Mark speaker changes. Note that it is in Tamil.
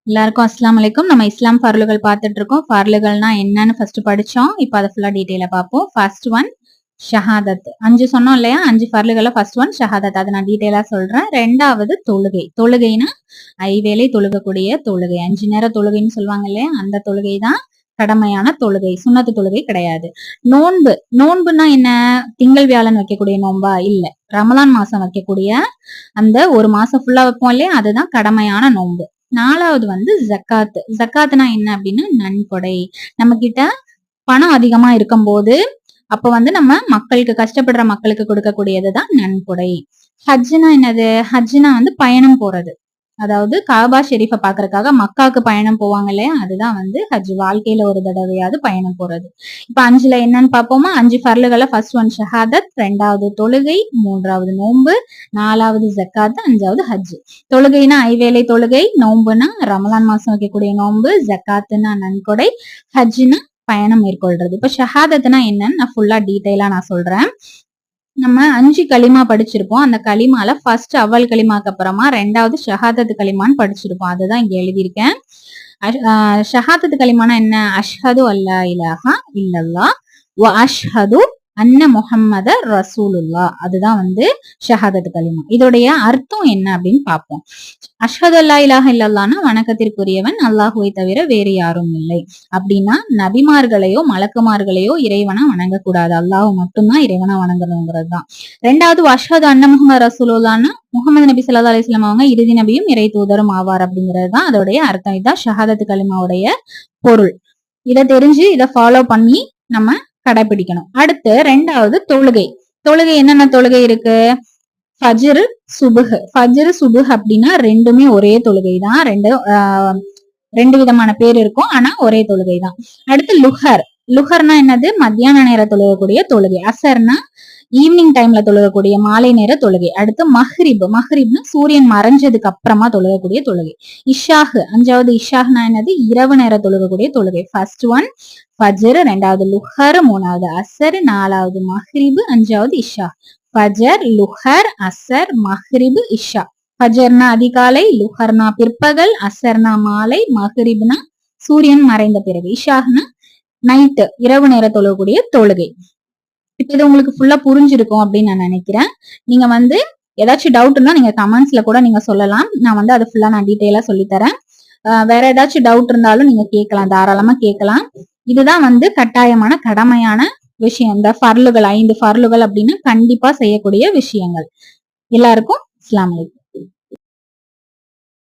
Speaker 1: எல்லாருக்கும் அஸ்ஸலாமு அலைக்கும். நம்ம இஸ்லாம் ஃபர்லுகள் பார்த்துட்டு இருக்கோம். ஃபர்லுகள்னா என்னன்னு ஃபர்ஸ்ட் படிச்சோம். இப்போ அதை ஃபுல்லா டீட்டெயிலா பார்ப்போம். First one ஷஹாதத். 5 சொன்னோம் இல்லையா? 5 ஃபர்லுகள்ல ஃபர்ஸ்ட் ஒன் ஷஹாதத். அதை நான் டீட்டெயிலா சொல்றேன். ரெண்டாவது தொழுகை. தொழுகைனா ஐவேளை தொழுகக்கூடிய தொழுகை. 5 நேரம் தொழுகைன்னு சொல்லுவாங்க இல்லையா? அந்த தொழுகை தான் கடமையான தொழுகை. சுன்னத்து தொழுகை கிடையாது. நோன்பு. நோன்புனா என்ன? திங்கள் வியாழன் வைக்கக்கூடிய நோன்பா? இல்ல. ரமலான் மாசம் வைக்கக்கூடிய அந்த ஒரு மாசம் ஃபுல்லா வைப்போம் இல்லையா? அதுதான் கடமையான நோன்பு. நாலாவது வந்து ஜக்காத்து. ஜக்காத்துனா என்ன அப்படின்னா நன்கொடை. நம்ம கிட்ட பணம் அதிகமா இருக்கும் போது அப்ப வந்து நம்ம மக்களுக்கு, கஷ்டப்படுற மக்களுக்கு கொடுக்கக்கூடியதுதான் நன்கொடை. ஹஜ்ஜுனா என்னது? ஹஜ்ஜுனா வந்து பயணம் போறது. அதாவது காபா ஷெரீஃபை பாக்குறதுக்காக மக்காவுக்கு பயணம் போவாங்க இல்லையா? அதுதான் வந்து ஹஜ். வாழ்க்கையில ஒரு தடவையாவது பயணம் போறது. இப்ப 5ல என்னன்னு பாப்போமா? 5 ஃபர்லுகளை ஃபர்ஸ்ட் ஒன் ஷஹாதத், ரெண்டாவது தொழுகை, மூன்றாவது நோன்பு, நாலாவது ஜக்காத், 5வது ஹஜ். தொழுகைனா ஐவேளை தொழுகை, நோன்புனா ரமலான் மாசம் வைக்கக்கூடிய நோன்பு, ஜக்காத்துனா நன்கொடை, ஹஜ்னா பயணம் மேற்கொள்றது. இப்ப ஷஹாதத்னா என்னன்னு நான் ஃபுல்லா டீட்டெயிலா நான் சொல்றேன். நம்ம 5 களிமா படிச்சிருப்போம். அந்த களிமால ஃபர்ஸ்ட் அவ்வல் களிமாக்கு அப்புறமா ரெண்டாவது ஷஹாதத் களிமான்னு படிச்சிருப்போம். அதுதான் இங்க எழுதியிருக்கேன். ஷஹாதத் களிமானா என்ன? அஷ்ஹது அல்லா இலாஹா இல்லல்லாஹ் வ அஷ்ஹது அன்ன முஹம்மத ரசூலுல்லா. அதுதான் வந்து ஷஹாதத் களிமா. இதோடைய அர்த்தம் என்ன அப்படின்னு பார்ப்போம். அஷ்ஹது அல்லா இலாஹா இல்லல்லாஹ்னா வணக்கத்திற்குரியவன் அல்லாஹுவை தவிர வேறு யாரும் இல்லை. அப்படின்னா நபிமார்களையோ மலக்குமார்களையோ இறைவனா வணங்கக்கூடாது. அல்லாஹ் மட்டும்தான் இறைவனா வணங்கணுங்கிறது தான். ரெண்டாவது அஷ்ஹது அன்ன முஹம்மது ரசூலுல்லாஹ்னா முகமது நபி ஸல்லல்லாஹு அலைஹி வஸல்லம் அவங்க இறுதி நபியும் இறை தூதரும் ஆவார் அப்படிங்கிறது தான் அதோடைய அர்த்தம். இதுதான் ஷஹாதத் களிமாவுடைய பொருள். இதை தெரிஞ்சு இதை ஃபாலோ பண்ணி நம்ம கடைபிடிக்கணும். அடுத்து ரெண்டாவது தொழுகை. தொழுகை என்னென்ன தொழுகை இருக்கு? ஃபஜ்ர், சுபுஹ். ஃபஜ்ர், சுபுஹ் அப்படின்னா ரெண்டுமே ஒரே தொழுகை தான். ரெண்டு விதமான பேர் இருக்கும், ஆனா ஒரே தொழுகை தான். அடுத்து லுஹர். லுஹர்னா என்னது? மத்தியான நேர தொழுகக்கூடிய தொழுகை. அசர்னா ஈவினிங் டைம்ல தொழுகக்கூடிய மாலை நேர தொழுகை. அடுத்து மஹ்ரிப். மஹ்ரிப்னா சூரியன் மறைஞ்சதுக்கு அப்புறமா தொழுகக்கூடிய தொழுகை. இஷாஹ். 5வது இஷாஹ்னா என்னது? இரவு நேர தொழுகக்கூடிய தொழுகை. ஃபர்ஸ்ட் ஒன் ஃபஜ்ர், ரெண்டாவது லுஹர், மூணாவது அசர், நாலாவது மஹ்ரிப், 5வது இஷா. ஃபஜர், லுஹர், அசர், மஹ்ரிப், இஷா. ஃபஜர்னா அதிகாலை, லுஹர்னா பிற்பகல், அசர்னா மாலை, மஹ்ரிப்னா சூரியன் மறைந்த பிறகு, இஷாஹ்னா நைட்டு இரவு நேர தொழக்கூடிய தொழுகை. இப்ப இது உங்களுக்கு ஃபுல்லா புரிஞ்சிருக்கும் அப்படின்னு நான் நினைக்கிறேன். நீங்க வந்து ஏதாச்சும் டவுட்னா நீங்க கமெண்ட்ஸ்ல கூட நீங்க சொல்லலாம். நான் வந்து அதை ஃபுல்லா நான் டீட்டெயிலா சொல்லித்தரேன். வேற ஏதாச்சும் டவுட் இருந்தாலும் நீங்க கேட்கலாம், தாராளமா கேட்கலாம். இதுதான் வந்து கட்டாயமான கடமையான விஷயம். இந்த ஃபர்லுகள் 5 ஃபர்லுகள் அப்படின்னு கண்டிப்பா செய்யக்கூடிய விஷயங்கள். எல்லாருக்கும் அஸ்ஸலாமு அலைக்கும்.